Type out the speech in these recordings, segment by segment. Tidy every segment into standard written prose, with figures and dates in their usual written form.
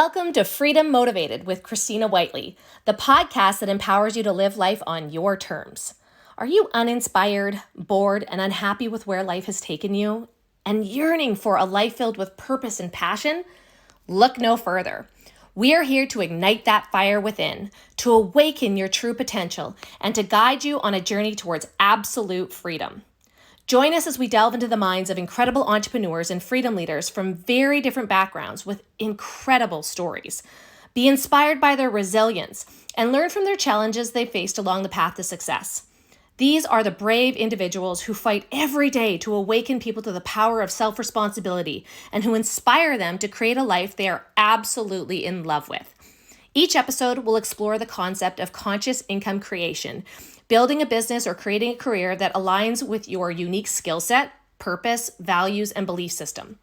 Welcome to Freedom Motivated with Christina Whiteley, the podcast that empowers you to live life on your terms. Are you uninspired, bored, and unhappy with where life has taken you, and yearning for a life filled with purpose and passion? Look no further. We are here to ignite that fire within, to awaken your true potential, and to guide you on a journey towards absolute freedom. Join us as we delve into the minds of incredible entrepreneurs and freedom leaders from very different backgrounds with incredible stories. Be inspired by their resilience and learn from their challenges they faced along the path to success. These are the brave individuals who fight every day to awaken people to the power of self-responsibility and who inspire them to create a life they are absolutely in love with. Each episode will explore the concept of conscious income creation, building a business or creating a career that aligns with your unique skill set, purpose, values, and belief system.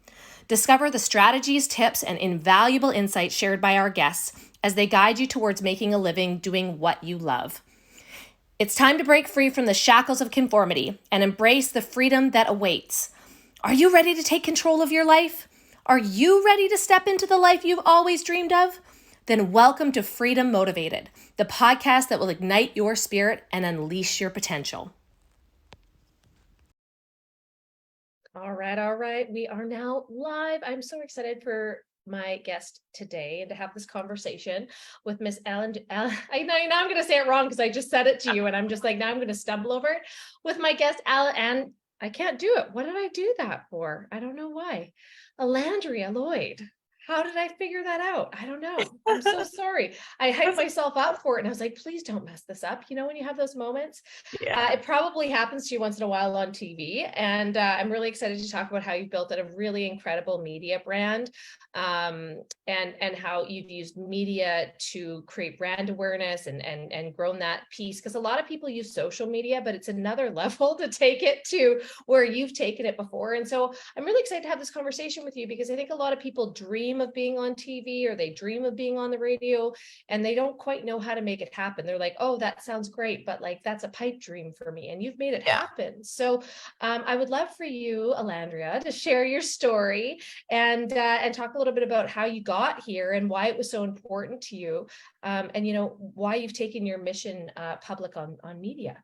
Discover the strategies, tips, and invaluable insights shared by our guests as they guide you towards making a living doing what you love. It's time to break free from the shackles of conformity and embrace the freedom that awaits. Are you ready to take control of your life? Are you ready to step into the life you've always dreamed of? Then welcome to Freedom Motivated, the podcast that will ignite your spirit and unleash your potential. All right. We are now live. I'm so excited for my guest today and to have this conversation with Miss Alandria. I know now I'm going to say it wrong because I just said it to you and I'm just like, now I'm going to stumble over it with my guest, and I can't do it. What did I do that for? I don't know why. Alandria Lloyd. How did I figure that out? I don't know. I'm so sorry. I hyped myself up for it and I was like, please don't mess this up. You know, when you have those moments, it probably happens to you once in a while on TV. And I'm really excited to talk about how you built a really incredible media brand, and how you've used media to create brand awareness and grown that piece. Because a lot of people use social media, but it's another level to take it to where you've taken it before. And so I'm really excited to have this conversation with you because I think a lot of people dream of being on TV or they dream of being on the radio and they don't quite know how to make it happen. They're like, oh, that sounds great, but like that's a pipe dream for me, and you've made it happen. So I would love for you, Alandria, to share your story and talk a little bit about how you got here and why it was so important to you, and why you've taken your mission public on media.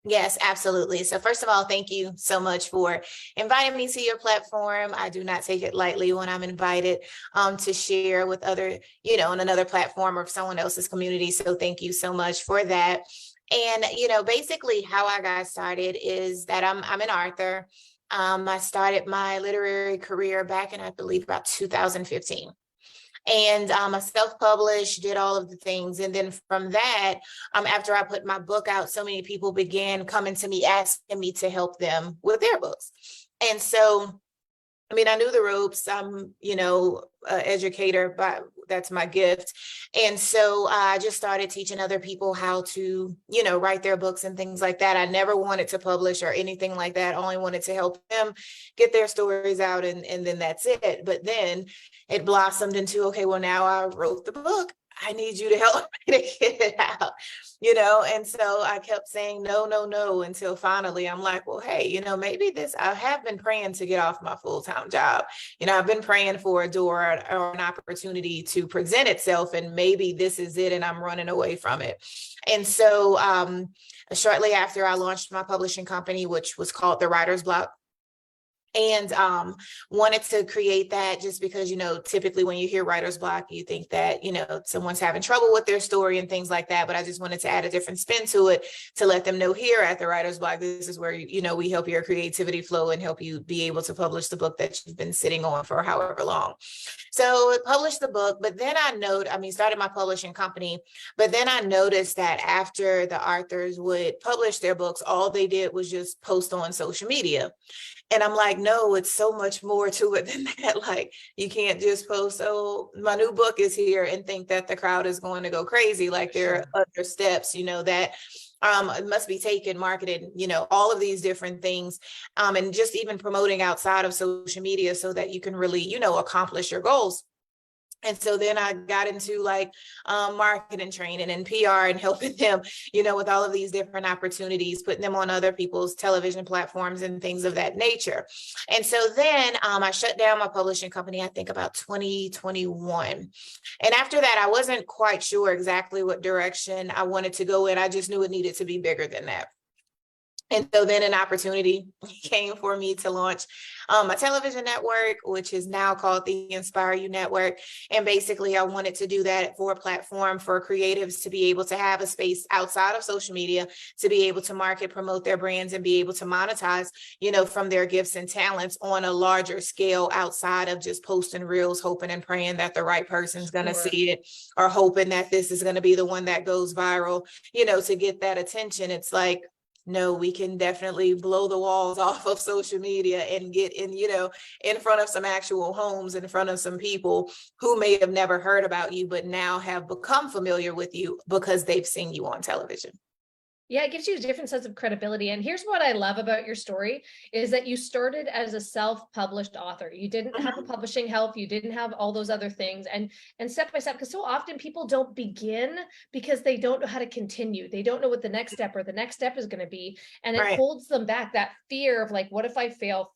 Yes, absolutely. So first of all, thank you so much for inviting me to your platform. I do not take it lightly when I'm invited to share with other, on another platform or someone else's community. So thank you so much for that. And, basically how I got started is that I'm an author. I started my literary career back in, I believe, about 2015. And I self-published, did all of the things. And then from that, after I put my book out, so many people began coming to me, asking me to help them with their books. And so, I knew the ropes. I'm, an educator, but that's my gift. And so I just started teaching other people how to, write their books and things like that. I never wanted to publish or anything like that. I only wanted to help them get their stories out. And then that's it. But then it blossomed into, okay, well, now I wrote the book. I need you to help me to get it out, and so I kept saying no, until finally I'm like, well, hey, maybe I have been praying to get off my full-time job. I've been praying for a door or an opportunity to present itself, and maybe this is it, and I'm running away from it. And so shortly after I launched my publishing company, which was called The Writer's Block, and wanted to create that just because, typically when you hear writer's block, you think that, someone's having trouble with their story and things like that. But I just wanted to add a different spin to it to let them know here at the writer's block, this is where, we help your creativity flow and help you be able to publish the book that you've been sitting on for however long. So I published the book, but then started my publishing company. But then I noticed that after the authors would publish their books, all they did was just post on social media. And I'm like, no, it's so much more to it than that. Like, you can't just post, oh, my new book is here and think that the crowd is going to go crazy. Like, there are other steps, that must be taken, marketed, all of these different things. And just even promoting outside of social media so that you can really, accomplish your goals. And so then I got into like marketing training and PR and helping them, with all of these different opportunities, putting them on other people's television platforms and things of that nature. And so then I shut down my publishing company, I think about 2021. And after that, I wasn't quite sure exactly what direction I wanted to go in. I just knew it needed to be bigger than that. And so then an opportunity came for me to launch a television network, which is now called the Inspire You Network. And basically, I wanted to do that for a platform for creatives to be able to have a space outside of social media, to be able to market, promote their brands, and be able to monetize, from their gifts and talents on a larger scale outside of just posting reels, hoping and praying that the right person's going to see it, or hoping that this is going to be the one that goes viral, to get that attention. It's like, no, we can definitely blow the walls off of social media and get in front of some actual homes, in front of some people who may have never heard about you, but now have become familiar with you because they've seen you on television. Yeah, it gives you a different sense of credibility. And here's what I love about your story is that you started as a self-published author. You didn't have a publishing help. You didn't have all those other things. And step by step, because so often people don't begin because they don't know how to continue. They don't know what the next step is going to be. And it holds them back. That fear of like, what if I fail?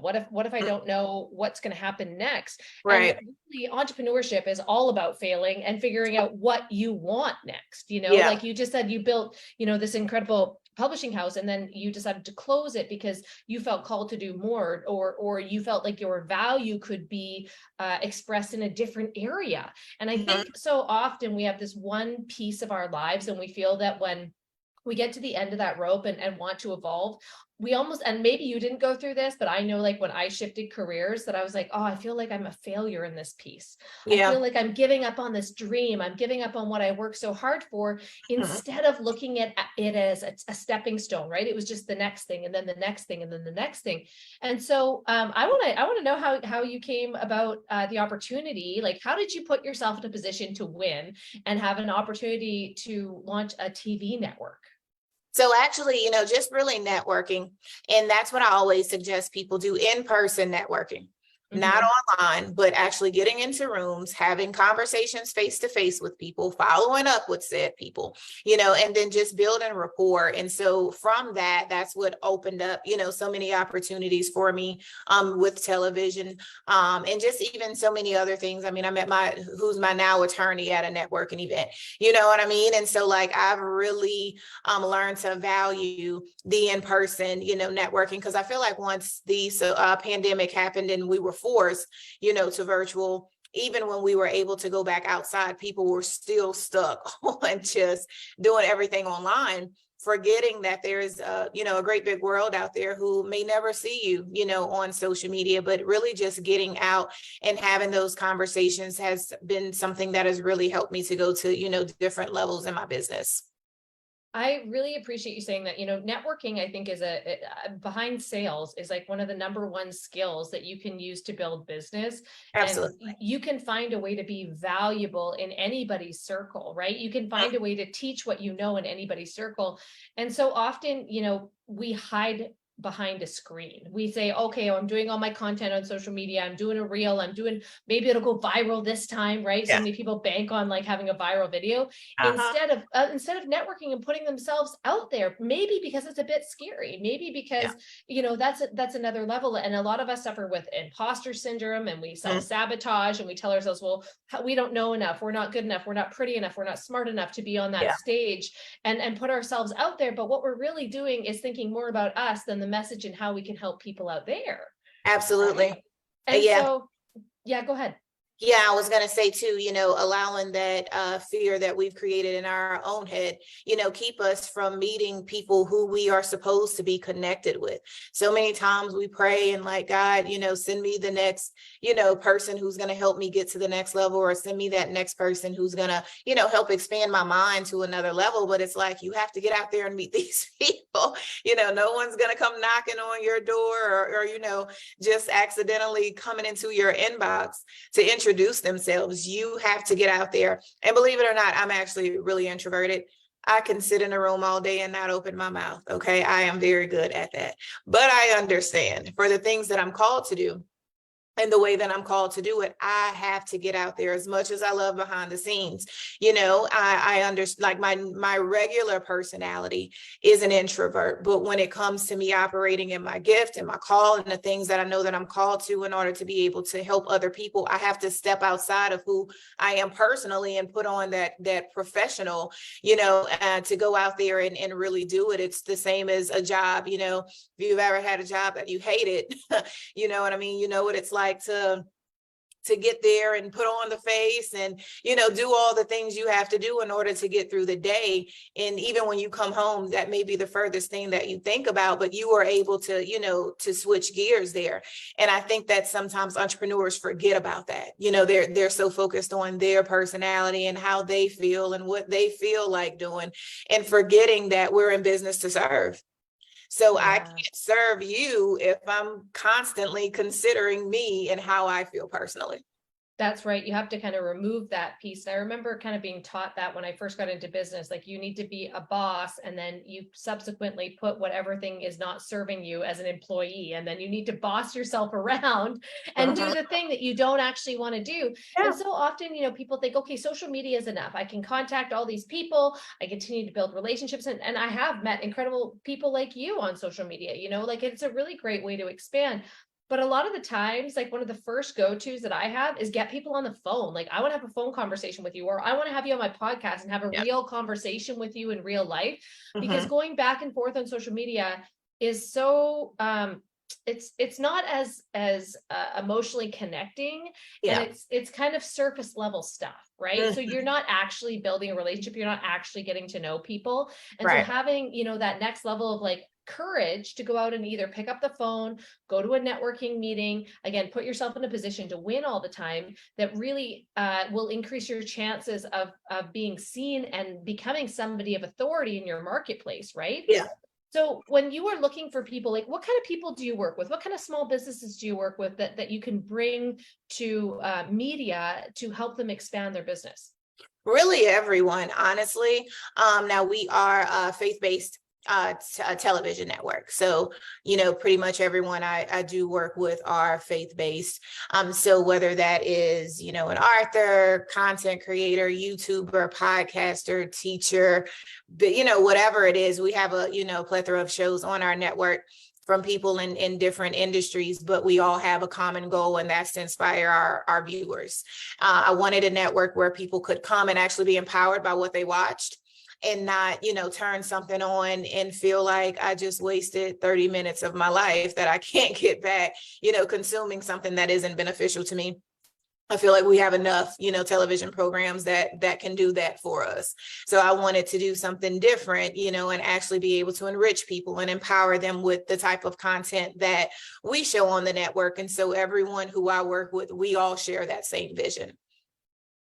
What if I don't know what's going to happen next? Right. And really, entrepreneurship is all about failing and figuring out what you want next. Like you just said, you built, this incredible publishing house, and then you decided to close it because you felt called to do more, or you felt like your value could be expressed in a different area. And I think so often we have this one piece of our lives, and we feel that when we get to the end of that rope and want to evolve, we almost, and maybe you didn't go through this, but I know like when I shifted careers that I was like, oh, I feel like I'm a failure in this piece. I feel like I'm giving up on this dream. I'm giving up on what I worked so hard for, instead of looking at it as a stepping stone, right? It was just the next thing, and then the next thing, and then the next thing. And so I want to know how you came about the opportunity. Like, how did you put yourself in a position to win and have an opportunity to launch a TV network? So actually, just really networking. And that's what I always suggest people do: in-person networking. Not online, but actually getting into rooms, having conversations face to face with people, following up with said people, and then just building rapport. And so from that, that's what opened up, so many opportunities for me with television, and just even so many other things. I mean, I met who's my now attorney at a networking event, you know what I mean? And so like, I've really learned to value the in-person, networking, because I feel like once the pandemic happened and we were forced, to virtual, even when we were able to go back outside, people were still stuck on just doing everything online, forgetting that there's a great big world out there who may never see you, on social media. But really just getting out and having those conversations has been something that has really helped me to go to, different levels in my business. I really appreciate you saying that. Networking, I think, is behind sales is like one of the number one skills that you can use to build business. Absolutely. And you can find a way to be valuable in anybody's circle, right? You can find a way to teach what you know in anybody's circle. And so often, we hide behind a screen. We say, okay, I'm doing all my content on social media. I'm doing a reel. Maybe it'll go viral this time, right? So many people bank on like having a viral video instead of networking and putting themselves out there, maybe because it's a bit scary, maybe because, that's another level. And a lot of us suffer with imposter syndrome, and we self-sabotage, and we tell ourselves, well, we don't know enough. We're not good enough. We're not pretty enough. We're not smart enough to be on that stage and put ourselves out there. But what we're really doing is thinking more about us than the message and how we can help people out there. Absolutely. Right? And so, go ahead. Yeah, I was going to say too, allowing that fear that we've created in our own head, keep us from meeting people who we are supposed to be connected with. So many times we pray and like, God, send me the next, person who's going to help me get to the next level, or send me that next person who's going to, help expand my mind to another level. But it's like, you have to get out there and meet these people. No one's going to come knocking on your door or just accidentally coming into your inbox to introduce themselves. You have to get out there. And believe it or not, I'm actually really introverted. I can sit in a room all day and not open my mouth. Okay. I am very good at that. But I understand for the things that I'm called to do, and the way that I'm called to do it, I have to get out there. As much as I love behind the scenes, I understand, like my regular personality is an introvert, but when it comes to me operating in my gift and my call and the things that I know that I'm called to in order to be able to help other people, I have to step outside of who I am personally and put on that professional, to go out there and really do it. It's the same as a job. If you've ever had a job that you hated, you know what I mean? You know what it's like to get there and put on the face and, do all the things you have to do in order to get through the day. And even when you come home, that may be the furthest thing that you think about, but you are able to, to switch gears there. And I think that sometimes entrepreneurs forget about that. They're so focused on their personality and how they feel and what they feel like doing, and forgetting that we're in business to serve. So I can't serve you if I'm constantly considering me and how I feel personally. That's right. You have to kind of remove that piece. And I remember kind of being taught that when I first got into business, like you need to be a boss, and then you subsequently put whatever thing is not serving you as an employee. And then you need to boss yourself around and do the thing that you don't actually want to do. Yeah. And so often, people think, okay, social media is enough. I can contact all these people. I continue to build relationships. And I have met incredible people like you on social media, like it's a really great way to expand. But a lot of the times, like one of the first go-tos that I have is get people on the phone. Like I want to have a phone conversation with you, or I want to have you on my podcast and have a real conversation with you in real life, because going back and forth on social media is so, it's not as emotionally connecting, and it's kind of surface level stuff, right? So you're not actually building a relationship. You're not actually getting to know people. And so having, that next level of like courage to go out and either pick up the phone, go to a networking meeting, again, put yourself in a position to win all the time, that really will increase your chances of being seen and becoming somebody of authority in your marketplace, right? Yeah. So when you are looking for people, like what kind of people do you work with? What kind of small businesses do you work with that you can bring to media to help them expand their business? Really everyone, honestly. Now we are faith-based television network. So, pretty much everyone I do work with are faith-based. So whether that is, an author, content creator, YouTuber, podcaster, teacher, but, whatever it is, we have a, plethora of shows on our network from people in different industries, but we all have a common goal, and that's to inspire our viewers. I wanted a network where people could come and actually be empowered by what they watched, and not, turn something on and feel like I just wasted 30 minutes of my life that I can't get back, consuming something that isn't beneficial to me. I feel like we have enough, television programs that can do that for us. So I wanted to do something different, and actually be able to enrich people and empower them with the type of content that we show on the network. And so everyone who I work with, we all share that same vision.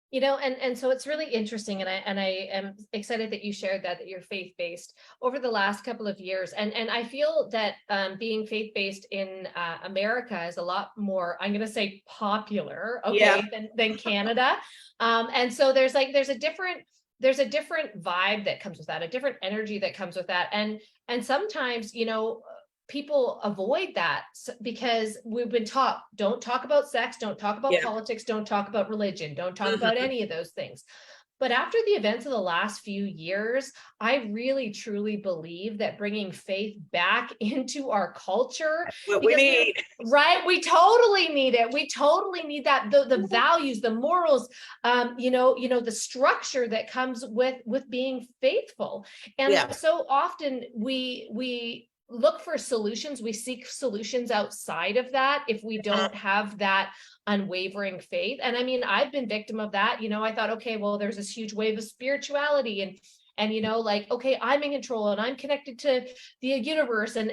And so it's really interesting, and I am excited that you shared that you're faith-based over the last couple of years, and I feel that being faith-based in America is a lot more, I'm going to say, popular, than Canada, and so there's a different vibe that comes with that, a different energy that comes with that, and sometimes people avoid that because we've been taught, don't talk about sex, don't talk about politics, don't talk about religion, don't talk about any of those things. But after the events of the last few years, I really truly believe that bringing faith back into our culture, what we need, right? We totally need it. We totally need that, the values, the morals, the structure that comes with being faithful. And so often we look for solutions. We seek solutions outside of that if we don't have that unwavering faith. And I mean, I've been victim of that. I thought, okay, well, there's this huge wave of spirituality and okay, I'm in control and I'm connected to the universe. And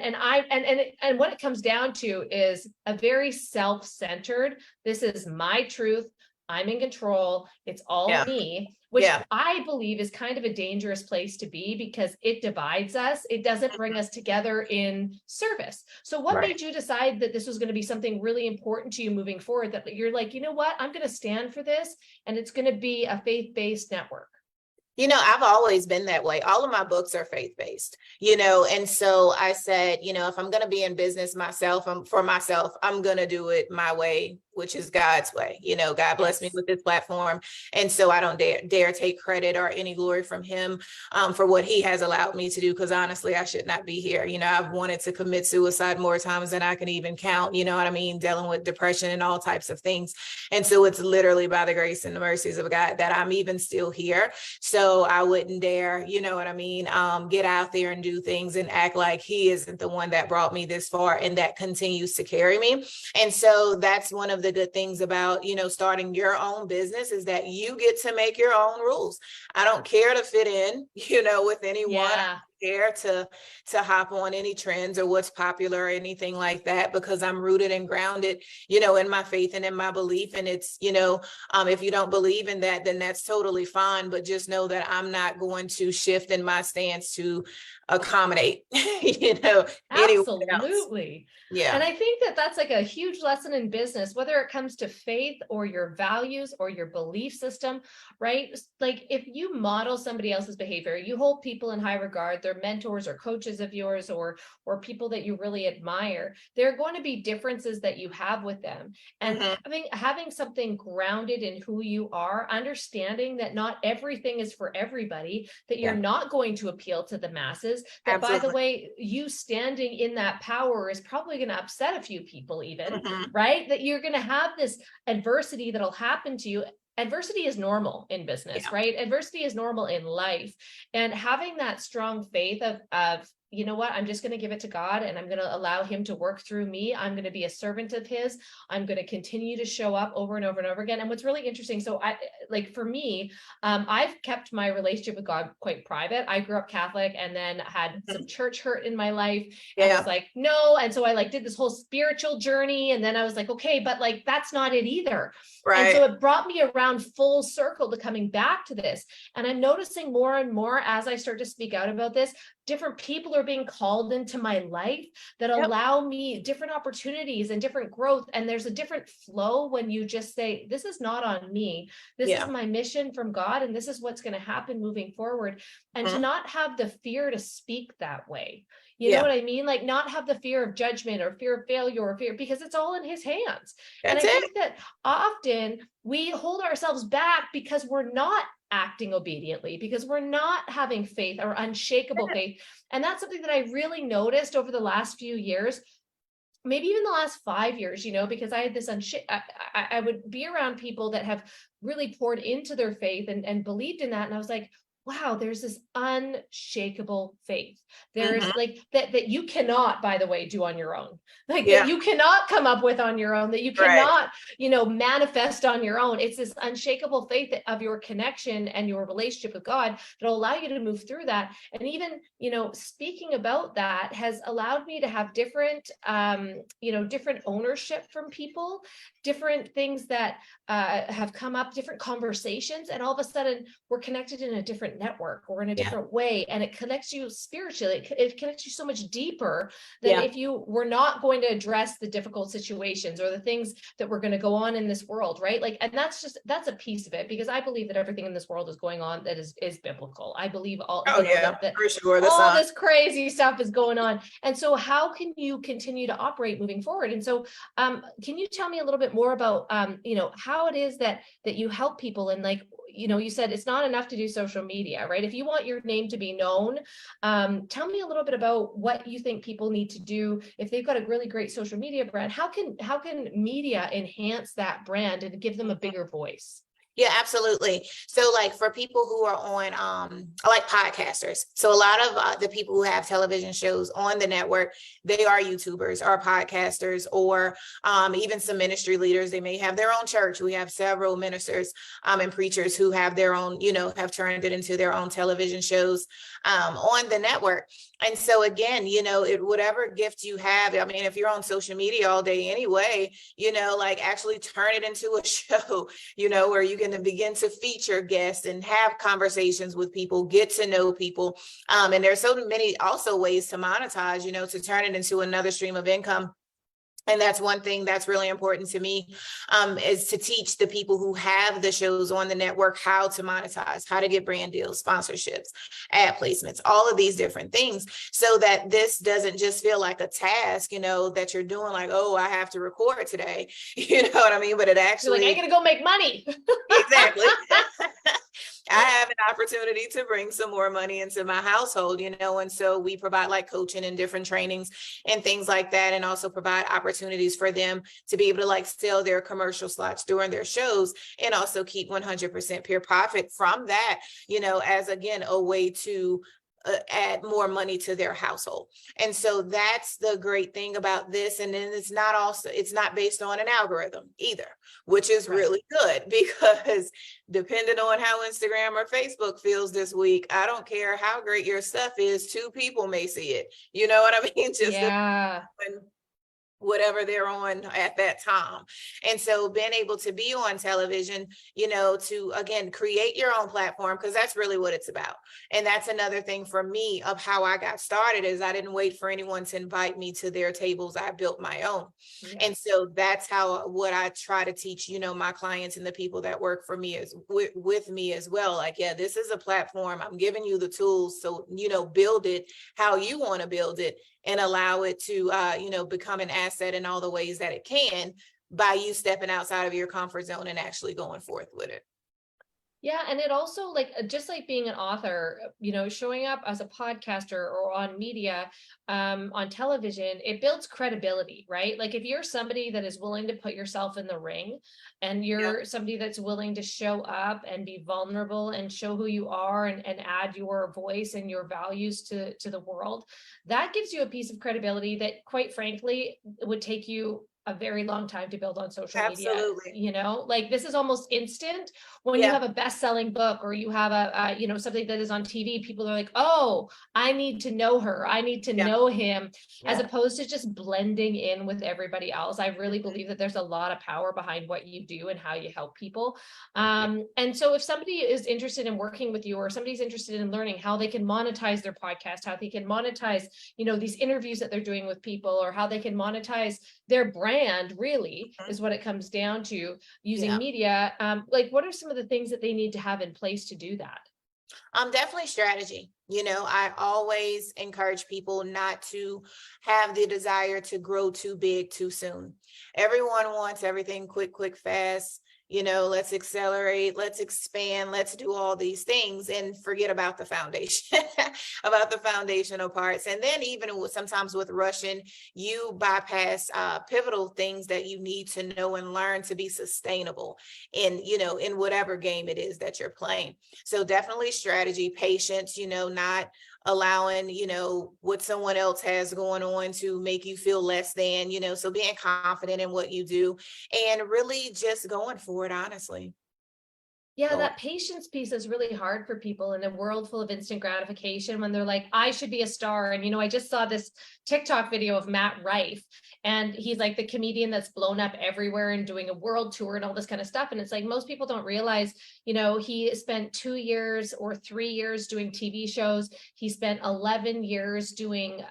what it comes down to is a very self-centered, this is my truth, I'm in control, it's all me, which I believe is kind of a dangerous place to be, because it divides us. It doesn't bring us together in service. So what made you decide that this was going to be something really important to you moving forward, that you're like, you know what, I'm going to stand for this, and it's going to be a faith-based network? I've always been that way. All of my books are faith-based, and so I said, if I'm going to be in business for myself, I'm going to do it my way, which is God's way. God blessed me Yes. with this platform. And so I don't dare take credit or any glory from him for what he has allowed me to do. Because honestly, I should not be here. I've wanted to commit suicide more times than I can even count, you know what I mean? Dealing with depression and all types of things. And so it's literally by the grace and the mercies of God that I'm even still here. So I wouldn't dare, you know what I mean, get out there and do things and act like he isn't the one that brought me this far and that continues to carry me. And so that's one of the good things about, starting your own business is that you get to make your own rules. I don't care to fit in, with anyone. Yeah. Care to hop on any trends or what's popular or anything like that, because I'm rooted and grounded, in my faith and in my belief. And it's, if you don't believe in that, then that's totally fine. But just know that I'm not going to shift in my stance to accommodate, anyone else. Absolutely. Yeah. And I think that that's like a huge lesson in business, whether it comes to faith or your values or your belief system, right? Like if you model somebody else's behavior, you hold people in high regard, they're mentors or coaches of yours or people that you really admire, there are going to be differences that you have with them. And having something grounded in who you are, understanding that not everything is for everybody, that you're not going to appeal to the masses, that by the way, you standing in that power is probably going to upset a few people even, right? That you're going to have this adversity that'll happen to you. Adversity is normal in business, right? Adversity is normal in life. And having that strong faith of you know what, I'm just going to give it to God and I'm going to allow him to work through me. I'm going to be a servant of his. I'm going to continue to show up over and over and over again. And what's really interesting, so for me, I've kept my relationship with God quite private. I grew up Catholic and then had some church hurt in my life and was like, no. And so I did this whole spiritual journey. And then I was like, okay, but that's not it either. Right. And so it brought me around full circle to coming back to this. And I'm noticing more and more as I start to speak out about this, different people are being called into my life that allow me different opportunities and different growth. And there's a different flow when you just say, this is not on me. This is my mission from God. And this is what's going to happen moving forward. And to not have the fear to speak that way. You know what I mean? Not have the fear of judgment or fear of failure or fear, because it's all in his hands. And I think that often we hold ourselves back because we're not acting obediently, because we're not having faith or unshakable faith. And that's something that I really noticed over the last few years, maybe even the last 5 years, because I had this I would be around people that have really poured into their faith and believed in that. And I was like, wow, there's this unshakable faith. There's that you cannot, by the way, do on your own. That you cannot come up with on your own, that you cannot, manifest on your own. It's this unshakable faith of your connection and your relationship with God that'll allow you to move through that. And even, speaking about that has allowed me to have different, different ownership from people, different things that have come up, different conversations. And all of a sudden we're connected in a different network or in a different way. And it connects you spiritually. It connects you so much deeper than if you were not going to address the difficult situations or the things that were going to go on in this world, right? And that's a piece of it, because I believe that everything in this world is going on that is biblical. I believe all, that for sure, all this crazy stuff is going on. And so how can you continue to operate moving forward? And so can you tell me a little bit more about, how it is that you help people? And you said it's not enough to do social media, right? If you want your name to be known, tell me a little bit about what you think people need to do if they've got a really great social media brand. How can media enhance that brand and give them a bigger voice? Yeah, absolutely. So for people who are on, like podcasters. So a lot of the people who have television shows on the network, they are YouTubers or podcasters, or even some ministry leaders. They may have their own church. We have several ministers and preachers who have their own, have turned it into their own television shows on the network. And so again, whatever gift you have, I mean, if you're on social media all day anyway, actually turn it into a show, where you can begin to feature guests and have conversations with people, get to know people. And there's so many also ways to monetize, to turn it into another stream of income. And that's one thing that's really important to me, is to teach the people who have the shows on the network how to monetize, how to get brand deals, sponsorships, ad placements, all of these different things, so that this doesn't just feel like a task, that you're doing like, oh, I have to record today. You know what I mean? But it You're like, I actually, gotta go make money. exactly. I have an opportunity to bring some more money into my household, and so we provide like coaching and different trainings and things like that, and also provide opportunities for them to be able to like sell their commercial slots during their shows, and also keep 100% pure profit from that, as again, a way to add more money to their household. And so that's the great thing about this. And then it's not based on an algorithm either, which is really good, because depending on how Instagram or Facebook feels this week, I don't care how great your stuff is, 2 people may see it. You know what I mean? Just whatever they're on at that time. And so being able to be on television, to again create your own platform, because that's really what it's about. And that's another thing for me of how I got started, is I didn't wait for anyone to invite me to their tables. I built my own. And so that's what I try to teach, my clients and the people that work for me with me as well. Like, yeah, this is a platform. I'm giving you the tools. So, build it how you want to build it, and allow it to, become an asset in all the ways that it can, by you stepping outside of your comfort zone and actually going forth with it. Yeah. And it also, like, just like being an author, showing up as a podcaster or on media, on television, it builds credibility, right? Like if you're somebody that is willing to put yourself in the ring, and you're somebody that's willing to show up and be vulnerable and show who you are, and add your voice and your values to the world, that gives you a piece of credibility that, quite frankly, would take you a very long time to build on social media. Like this is almost instant. When you have a best-selling book, or you have a something that is on TV, people are like, oh, I need to know her, I need to know him, as opposed to just blending in with everybody else. I really believe that there's a lot of power behind what you do and how you help people. And so if somebody is interested in working with you, or somebody's interested in learning how they can monetize their podcast, how they can monetize, these interviews that they're doing with people, or how they can monetize their brand, really is what it comes down to, using media, like what are some of the things that they need to have in place to do that? Definitely strategy. I always encourage people not to have the desire to grow too big too soon. Everyone wants everything quick, fast. Let's accelerate, let's expand, let's do all these things, and forget about the foundation, about the foundational parts. And then even sometimes with rushing, you bypass pivotal things that you need to know and learn to be sustainable in whatever game it is that you're playing. So definitely strategy, patience, not allowing, what someone else has going on to make you feel less than, so being confident in what you do, and really just going for it, honestly. Yeah, that patience piece is really hard for people in a world full of instant gratification, when they're like, I should be a star. And, I just saw this TikTok video of Matt Rife, and he's like the comedian that's blown up everywhere and doing a world tour and all this kind of stuff. And it's like, most people don't realize, he spent 2 years or 3 years doing TV shows. He spent 11 years doing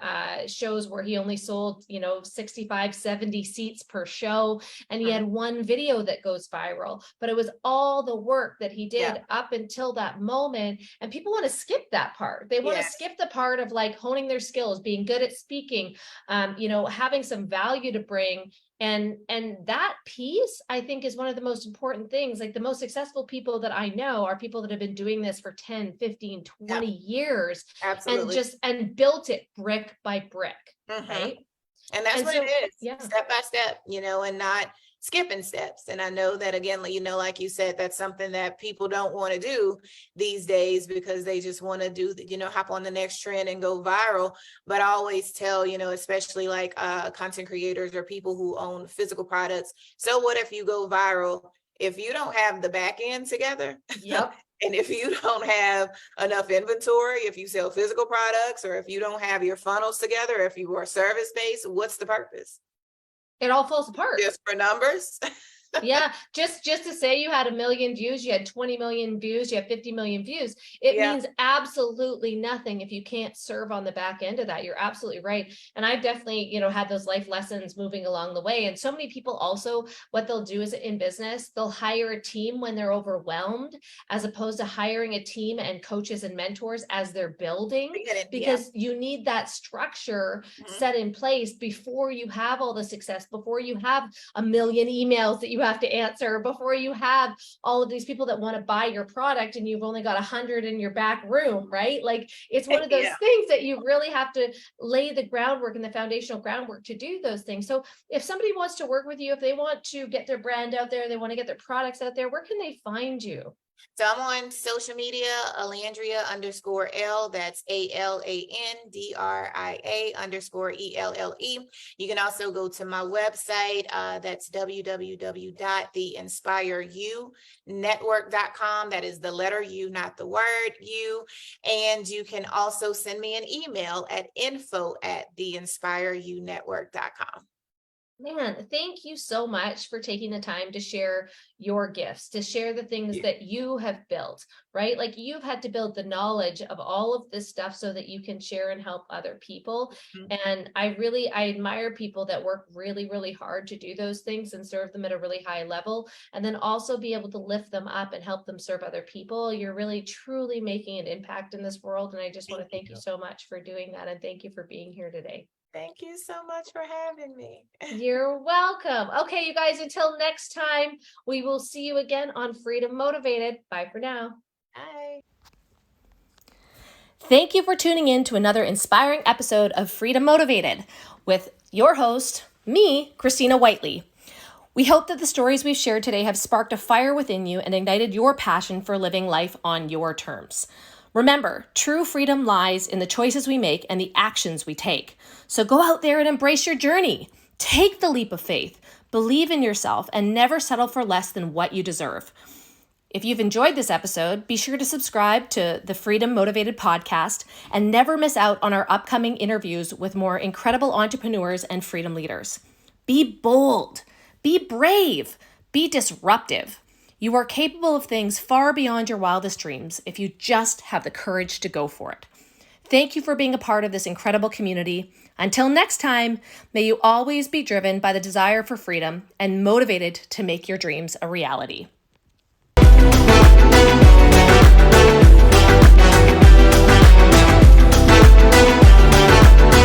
shows where he only sold, 65, 70 seats per show. And he had one video that goes viral, but it was all the work that he did up until that moment. And people want to skip that part. They want to skip the part of like honing their skills, being good at speaking, having some value to bring. And that piece, I think, is one of the most important things. Like the most successful people that I know are people that have been doing this for 10, 15, 20 years. Absolutely. And built it brick by brick. Right. And that's what it is, step by step, and not skipping steps. And I know that, again, like you said, that's something that people don't want to do these days, because they just want to do, hop on the next trend and go viral. But I always tell, especially like content creators or people who own physical products. So what if you go viral if you don't have the back end together? And if you don't have enough inventory, if you sell physical products, or if you don't have your funnels together, if you are service-based, what's the purpose? It all falls apart. Just for numbers. Yeah, just to say you had 1 million views, you had 20 million views, you have 50 million views. It Yeah. means absolutely nothing if you can't serve on the back end of that. You're absolutely right. And I've definitely, had those life lessons moving along the way. And so many people also, what they'll do is in business, they'll hire a team when they're overwhelmed, as opposed to hiring a team and coaches and mentors as they're building, Yeah. because you need that structure Mhm. set in place before you have all the success, before you have 1 million emails that you have to answer, before you have all of these people that want to buy your product and you've only got 100 in your back room, right? Like, it's one of those Yeah. things that you really have to lay the groundwork and the foundational groundwork to do those things. So if somebody wants to work with you, if they want to get their brand out there, they want to get their products out there, where can they find you? So I'm on social media, Alandria_L. That's ALANDRIA_ELLE. You can also go to my website. That's www.theinspireu.network.com. That is the letter U, not the word U. And you can also send me an email at info@theinspireu.network.com. Man, thank you so much for taking the time to share your gifts, to share the things that you have built, right? Like, you've had to build the knowledge of all of this stuff so that you can share and help other people. And I admire people that work really, really hard to do those things and serve them at a really high level, and then also be able to lift them up and help them serve other people. You're really, truly making an impact in this world. And I just want to thank you so much for doing that. And thank you for being here today. Thank you so much for having me. You're welcome. Okay, you guys, until next time, we will see you again on Freedom Motivated. Bye for now. Bye. Thank you for tuning in to another inspiring episode of Freedom Motivated with your host, me, Christina Whiteley. We hope that the stories we've shared today have sparked a fire within you and ignited your passion for living life on your terms. Remember, true freedom lies in the choices we make and the actions we take. So go out there and embrace your journey. Take the leap of faith, believe in yourself, and never settle for less than what you deserve. If you've enjoyed this episode, be sure to subscribe to the Freedom Motivated podcast and never miss out on our upcoming interviews with more incredible entrepreneurs and freedom leaders. Be bold, be brave, be disruptive. You are capable of things far beyond your wildest dreams if you just have the courage to go for it. Thank you for being a part of this incredible community. Until next time, may you always be driven by the desire for freedom and motivated to make your dreams a reality.